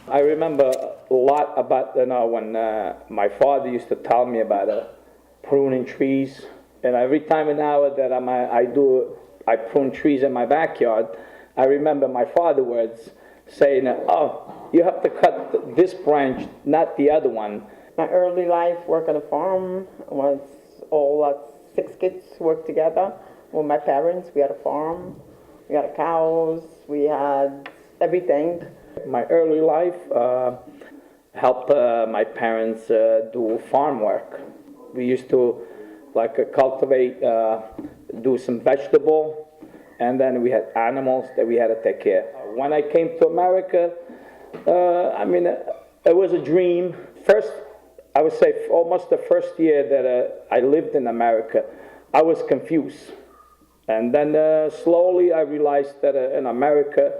I remember a lot about, when my father used to tell me about pruning trees. And every time an hour that I prune trees in my backyard, I remember my father's words saying, oh, you have to cut this branch, not the other one. My early life, work on a farm, was all 6 kids worked together with my parents. We had a farm, we had cows, we had everything. My early life helped my parents do farm work. We used to cultivate, do some vegetable, and then we had animals that we had to take care of. When I came to America, it was a dream. First, I would say almost the first year that I lived in America, I was confused. And then slowly I realized that in America,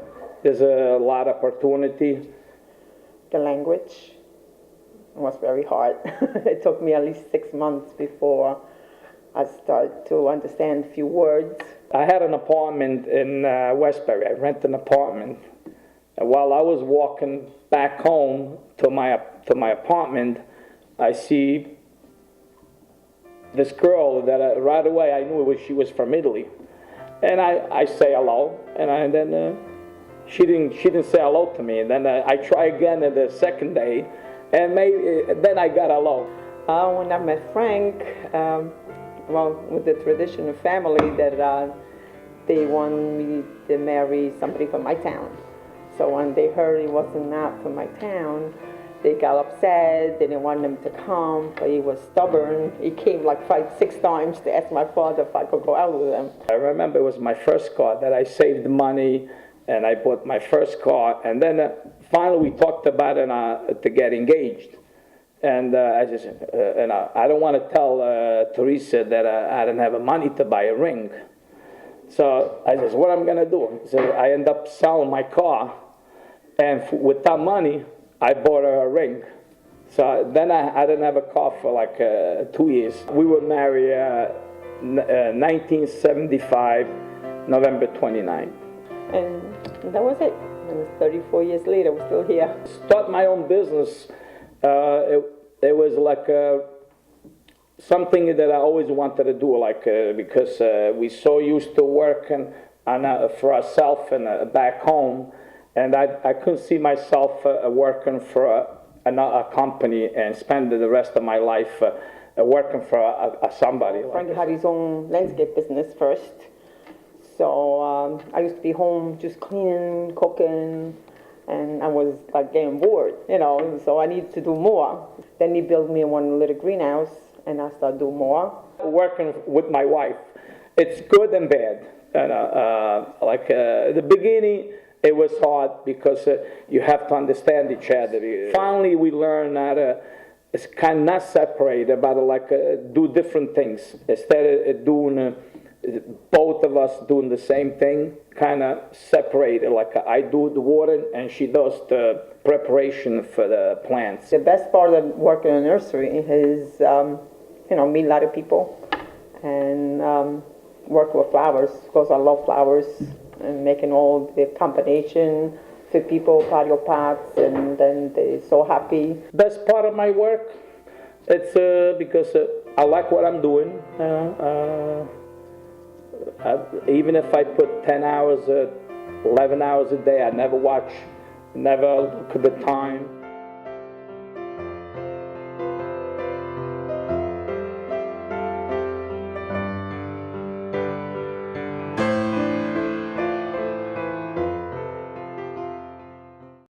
there's a lot of opportunity. The language was very hard. It took me at least 6 months before I started to understand a few words. I had an apartment in Westbury. I rented an apartment. And while I was walking back home to my apartment, I see this girl that right away I knew she was from Italy. And I say hello, and then she didn't say hello to me. And then I try again the second day, and then I got hello. When I met Frank, with the traditional family that they wanted me to marry somebody from my town. So when they heard he wasn't not from my town, they got upset. They didn't want him to come, but he was stubborn. He came 5-6 times to ask my father if I could go out with him. I remember it was my first car that I saved money, and I bought my first car. And then finally we talked about it to get engaged. And I don't want to tell Teresa that I didn't have money to buy a ring. So I said, what I'm going to do? So I end up selling my car, and with that money, I bought her a ring. So then I didn't have a car for 2 years. We were married 1975, November 29. And that was it. And 34 years later, we're still here. Start my own business. It was something that I always wanted to do, because we so used to working for ourselves and back home. And I couldn't see myself working for a company and spend the rest of my life working for somebody. Frank had his own landscape business first. So I used to be home just cleaning, cooking, and I was getting bored, so I needed to do more. Then he built me one little greenhouse, and I started doing more. Working with my wife, it's good and bad. The beginning, it was hard because you have to understand each other. Finally, we learned how to kind of not separate, but do different things. Instead of doing both of us doing the same thing, kind of separated. I do the watering and she does the preparation for the plants. The best part of working in a nursery is, meet a lot of people and work with flowers, because I love flowers, and making all the combination for people, patio pots, and then they're so happy. Best part of my work, it's because I like what I'm doing. Even if I put 10 hours, 11 hours a day, I never watch, never look at the time.